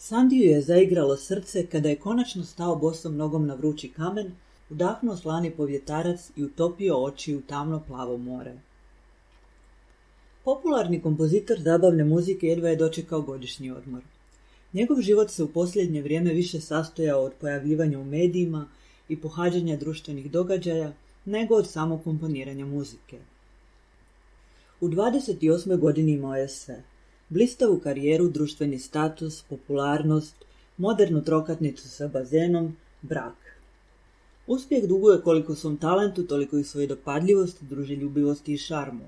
Sandiju je zaigralo srce kada je konačno stao bosom nogom na vrući kamen, udahnuo slani povjetarac i utopio oči u tamno plavo more. Popularni kompozitor zabavne muzike jedva je dočekao godišnji odmor. Njegov život se u posljednje vrijeme više sastojao od pojavljivanja u medijima i pohađanja društvenih događaja, nego od samog komponiranja muzike. U 28. godini imao je sve. Blistavu karijeru, društveni status, popularnost, modernu trokatnicu sa bazenom, brak. Uspjeh duguje koliko svom talentu, toliko i svoje dopadljivosti, druželjubivosti i šarmu.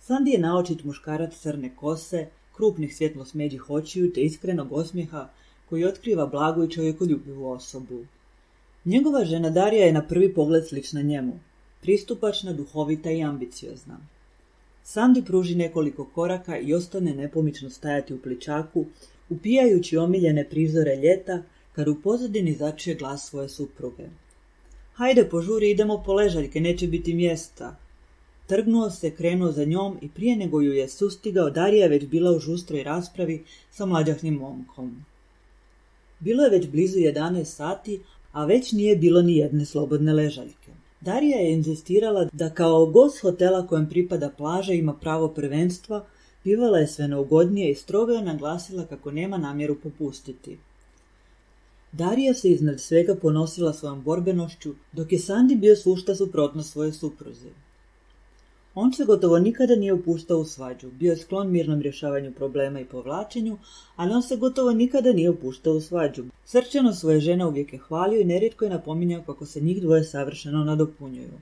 Sandi je naočit muškarac crne kose, krupnih svjetlo smeđih očiju te iskrenog osmijeha koji otkriva blagu i čovjekoljubivu osobu. Njegova žena Darija je na prvi pogled slična njemu, pristupačna, duhovita i ambiciozna. Sandi pruži nekoliko koraka i ostane nepomično stajati u pličaku, upijajući omiljene prizore ljeta, kad u pozadini začuje glas svoje supruge. Hajde, požuri, idemo po ležaljke, neće biti mjesta. Trgnuo se, krenuo za njom i prije nego ju je sustigao, Darija je već bila u žustroj raspravi sa mlađahnim momkom. Bilo je već blizu 11 sati, a već nije bilo ni jedne slobodne ležaljke. Darija je inzistirala da kao gost hotela kojem pripada plaža ima pravo prvenstva, pivala je sve neugodnije i strogo je naglasila kako nema namjeru popustiti. Darija se iznad svega ponosila svojom borbenošću, dok je Sandi bio sušta suprotnost svoje supruzi. On se gotovo nikada nije upuštao u svađu, bio je sklon mirnom rješavanju problema i povlačenju, ali on se gotovo nikada nije upuštao u svađu. Srčano svoje žene uvijek je hvalio i nerijetko je napominjao kako se njih dvoje savršeno nadopunjuju.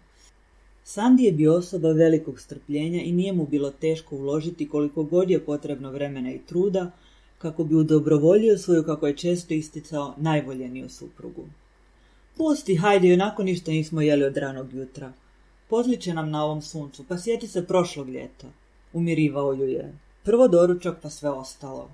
Sandi je bio osoba velikog strpljenja i nije mu bilo teško uložiti koliko god je potrebno vremena i truda, kako bi udobrovoljio svoju, kako je često isticao, najvoljeniju suprugu. Pusti, hajde, ionako ništa nismo jeli od ranog jutra. Pozliče nam na ovom suncu, pa sjeti se prošlog ljeta. Umirivao ju je. Prvo doručak, pa sve ostalo.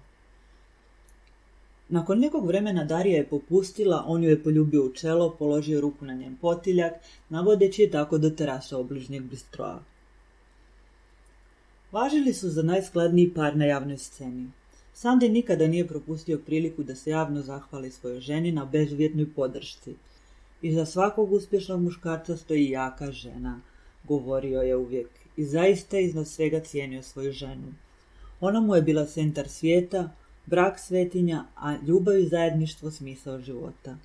Nakon nekog vremena Darija je popustila, on ju je poljubio u čelo, položio ruku na njen potiljak, navodeći je tako do terase obližnjeg bistroa. Važili su za najskladniji par na javnoj sceni. Sandi nikada nije propustio priliku da se javno zahvali svojoj ženi na bezuvjetnoj podršci. Iza svakog uspješnog muškarca stoji jaka žena, govorio je uvijek, i zaista iznad svega cijenio svoju ženu. Ona mu je bila centar svijeta, brak svetinja, a ljubav i zajedništvo smisao života.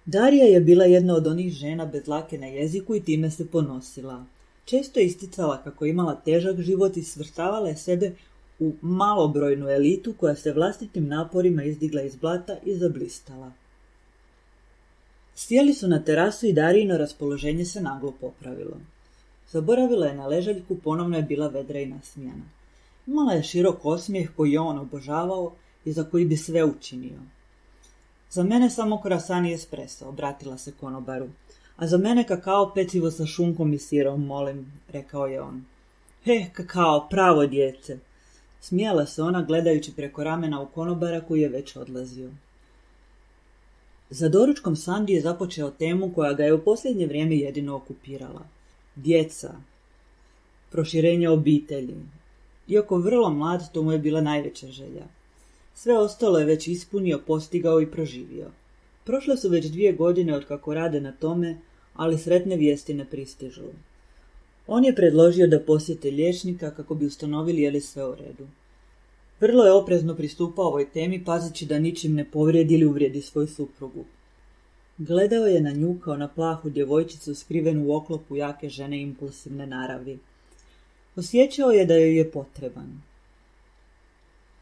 Darija je bila jedna od onih žena bez dlake na jeziku i time se ponosila. Često je isticala kako je imala težak život i svrstavala je sebe u malobrojnu elitu koja se vlastitim naporima izdigla iz blata i zablistala. Sjeli su na terasu i Darijino raspoloženje se naglo popravilo. Zaboravila je na ležaljku, ponovno je bila vedra i nasmijana. Imala je širok osmijeh koji je on obožavao i za koji bi sve učinio. Za mene samo croissant i espresso, obratila se konobaru. A za mene kakao, pecivo sa šunkom i sirom, molim, rekao je on. Kakao, pravo djece. Smijala se ona gledajući preko ramena u konobara koji je već odlazio. Za doručkom Sandi je započeo temu koja ga je u posljednje vrijeme jedino okupirala. Djeca. Proširenje obitelji. Iako vrlo mlad, to mu je bila najveća želja. Sve ostalo je već ispunio, postigao i proživio. Prošle su već 2 godine od kako rade na tome, ali sretne vijesti ne pristižu. On je predložio da posjete liječnika kako bi ustanovili je li sve u redu. Vrlo je oprezno pristupao ovoj temi, pazeći da ničim ne povrijedi ili uvrijedi svoju suprugu. Gledao je na nju kao na plahu djevojčicu skrivenu u oklopu jake žene impulsivne naravi. Osjećao je da joj je potreban.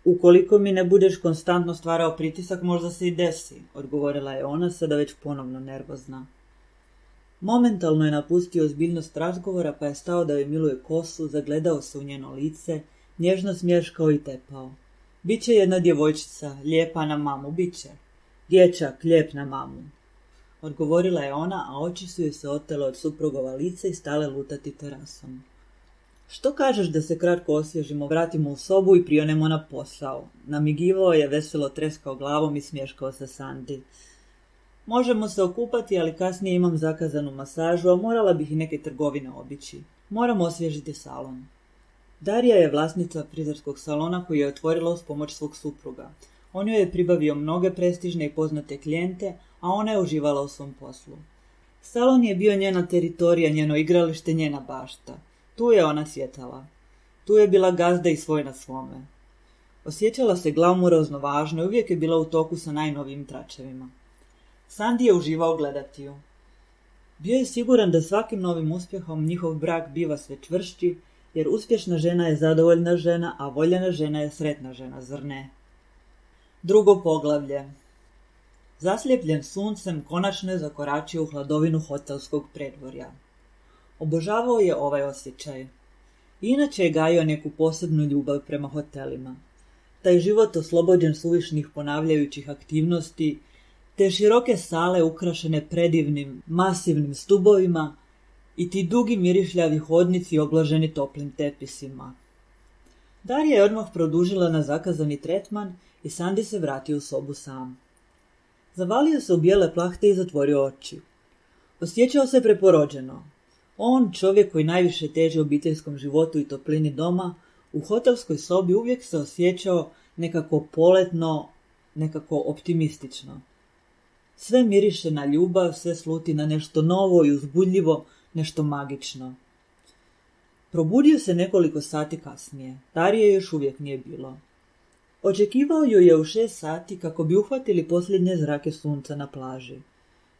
Ukoliko mi ne budeš konstantno stvarao pritisak, možda se i desi, odgovorila je ona, sada već ponovno nervozna. Momentalno je napustio ozbiljnost razgovora, pa je stao da joj miluje kosu, zagledao se u njeno lice, nježno smješkao i tepao. Biće jedna djevojčica, lijepa na mamu, biće. Dječak, lijep na mamu. Odgovorila je ona, a oči su joj se otele od suprugova lica i stale lutati terasom. Što kažeš da se kratko osvježimo, vratimo u sobu i prionemo na posao? Namigivao je, veselo treskao glavom i smješkao se Sandi. Možemo se okupati, ali kasnije imam zakazanu masažu, a morala bih i neke trgovine obići. Moramo osvježiti salon. Darija je vlasnica frizerskog salona koji je otvorila uz pomoć svog supruga. On joj je pribavio mnoge prestižne i poznate klijente, a ona je uživala u svom poslu. Salon je bio njena teritorija, njeno igralište, njena bašta. Tu je ona cvjetala. Tu je bila gazda i svoj na svome. Osjećala se glamurozno važno i uvijek je bila u toku sa najnovijim tračevima. Sandy je uživao gledati ju. Bio je siguran da svakim novim uspjehom njihov brak biva sve čvršći, jer uspješna žena je zadovoljna žena, a voljena žena je sretna žena, zar ne? Drugo poglavlje. Zaslijepljen suncem, konačno je zakoračio u hladovinu hotelskog predvorja. Obožavao je ovaj osjećaj. Inače je gajio neku posebnu ljubav prema hotelima. Taj život oslobođen suvišnih ponavljajućih aktivnosti, te široke sale ukrašene predivnim, masivnim stubovima i ti dugi mirišljavi hodnici obloženi toplim tepisima. Darija je odmah produžila na zakazani tretman i Sandy se vratio u sobu sam. Zavalio se u bijele plahte i zatvorio oči. Osjećao se preporođeno. On, čovjek koji najviše teži obiteljskom životu i toplini doma, u hotelskoj sobi uvijek se osjećao nekako poletno, nekako optimistično. Sve miriše na ljubav, sve sluti na nešto novo i uzbudljivo, nešto magično. Probudio se nekoliko sati kasnije. Darije još uvijek nije bilo. Očekivao ju je u 6 sati kako bi uhvatili posljednje zrake sunca na plaži.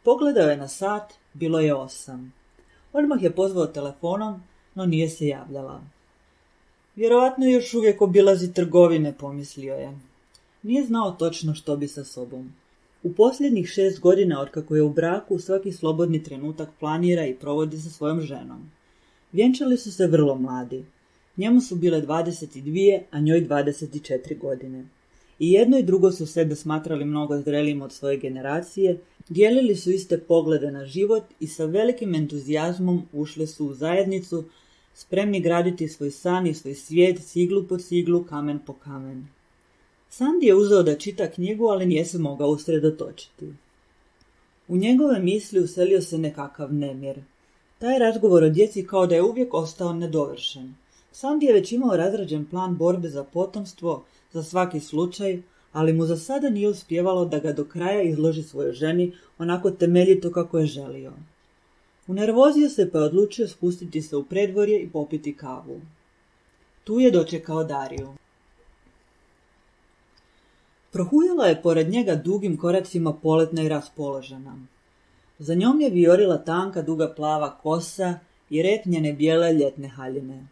Pogledao je na sat, bilo je 8. Odmah je pozvao telefonom, no nije se javljala. Vjerovatno još uvijek obilazi trgovine, pomislio je. Nije znao točno što bi sa sobom. U posljednjih 6 godina otkako je u braku, svaki slobodni trenutak planira i provodi sa svojom ženom. Vjenčali su se vrlo mladi. Njemu su bile 22, a njoj 24 godine. I jedno i drugo su sebe smatrali mnogo zrelijim od svoje generacije, dijelili su iste poglede na život i sa velikim entuzijazmom ušli su u zajednicu, spremni graditi svoj san i svoj svijet ciglu po ciglu, kamen po kamen. Sandy je uzeo da čita knjigu, ali nije se mogao usredotočiti. U njegove misli uselio se nekakav nemir. Taj razgovor o djeci kao da je uvijek ostao nedovršen. Sandy je već imao razrađen plan borbe za potomstvo, za svaki slučaj, ali mu za sada nije uspjevalo da ga do kraja izloži svojoj ženi onako temeljito kako je želio. Unervozio se pa je odlučio spustiti se u predvorje i popiti kavu. Tu je dočekao Dariju. Prohujala je pored njega dugim koracima poletna i raspoložena. Za njom je vijorila tanka duga plava kosa i rep njene bijele ljetne haljine.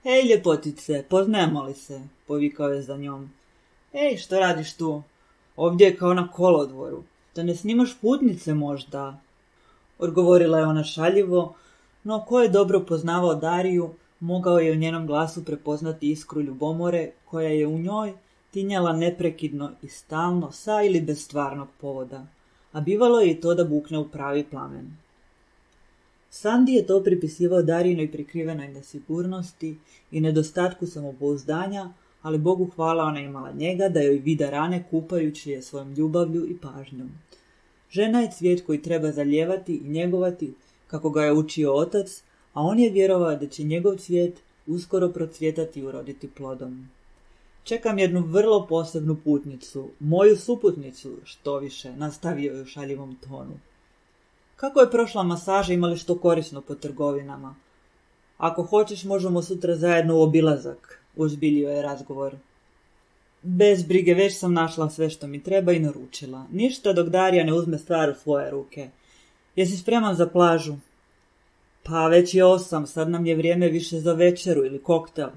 Ej, ljepotice, poznajemo li se? Povikao je za njom. Ej, što radiš tu? Ovdje je kao na kolodvoru. Da ne snimaš putnice možda? Odgovorila je ona šaljivo, no ko je dobro poznavao Dariju, mogao je u njenom glasu prepoznati iskru ljubomore koja je u njoj tinjala neprekidno i stalno sa ili bez stvarnog povoda, a bivalo je i to da bukne u pravi plamen. Sandy je to pripisivao Darijinoj prikrivenoj nesigurnosti i nedostatku samopouzdanja, ali Bogu hvala ona imala njega da joj vida rane kupajući je svojom ljubavlju i pažnjom. Žena je cvijet koji treba zalijevati i njegovati kako ga je učio otac, a on je vjerovao da će njegov cvijet uskoro procvjetati i uroditi plodom. Čekam jednu vrlo posebnu putnicu, moju suputnicu, što više, nastavio je u šaljivom tonu. Kako je prošla masaža, imali što korisno po trgovinama? Ako hoćeš, možemo sutra zajedno u obilazak, uzbiljio je razgovor. Bez brige, već sam našla sve što mi treba i naručila. Ništa dok Darija ne uzme stvar u svoje ruke. Jesi spreman za plažu? Pa već je 8, sad nam je vrijeme više za večeru ili koktel.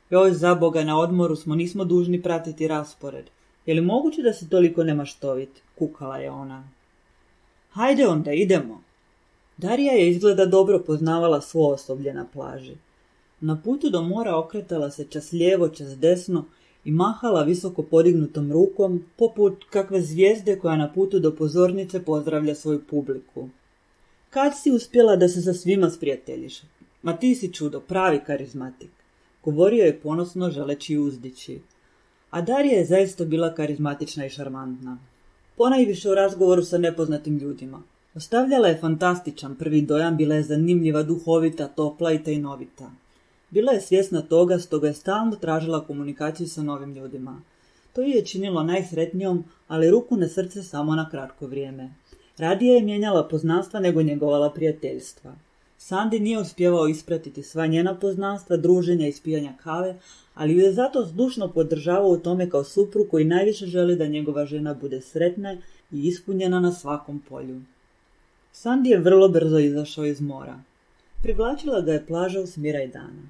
Joj, za Boga, na odmoru smo, nismo dužni pratiti raspored. Je li moguće da si toliko nemaštovit? Kukala je ona. Hajde onda, idemo. Darija je izgleda dobro poznavala svo osoblje na plaži. Na putu do mora okretala se čas lijevo, čas desno i mahala visoko podignutom rukom, poput kakve zvijezde koja na putu do pozornice pozdravlja svoju publiku. Kad si uspjela da se sa svima sprijateljiš? Ma ti si čudo, pravi karizmatik. Govorio je ponosno želeći uzdići. A Darija je zaista bila karizmatična i šarmantna. Ponajviše u razgovoru sa nepoznatim ljudima. Ostavljala je fantastičan prvi dojam, bila je zanimljiva, duhovita, topla i tajnovita. Bila je svjesna toga, stoga je stalno tražila komunikaciju sa novim ljudima. To ju je činilo najsretnijom, ali ruku na srce samo na kratko vrijeme. Radije je mijenjala poznanstva nego njegovala prijateljstva. Sandy nije uspjevao ispratiti sva njena poznanstva, druženja i spijanja kave, ali ju je zato zdušno podržavao u tome kao suprug koji najviše želi da njegova žena bude sretna i ispunjena na svakom polju. Sandy je vrlo brzo izašao iz mora. Privlačila ga je plaža u smiraj dana.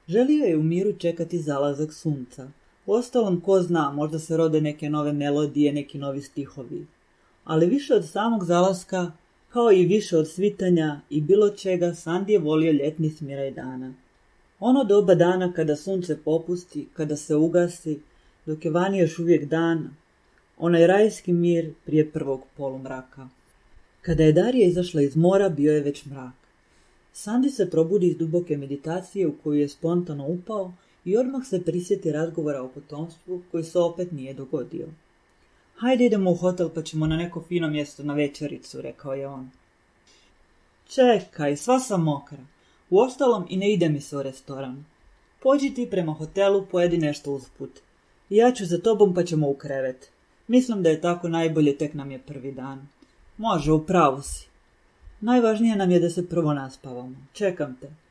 Želio je u miru čekati zalazak sunca. Uostalom, ko zna, možda se rode neke nove melodije, neki novi stihovi. Ali više od samog zalaska, kao i više od svitanja i bilo čega, Sandy je volio ljetni smiraj dana. Ono doba dana kada sunce popusti, kada se ugasi, dok je vani još uvijek dan, onaj rajski mir prije prvog polumraka. Kada je Darija izašla iz mora, bio je već mrak. Sandy se probudi iz duboke meditacije u koju je spontano upao i odmah se prisjeti razgovora o potomstvu koji se opet nije dogodio. Hajde idemo u hotel pa ćemo na neko fino mjesto na večericu, rekao je on. Čekaj, sva sam mokra. Uostalom i ne ide mi se u restoran. Pođi ti prema hotelu, pojedi nešto usput. Ja ću za tobom pa ćemo u krevet. Mislim da je tako najbolje, tek nam je prvi dan. Može, u pravu si. Najvažnije nam je da se prvo naspavamo. Čekam te.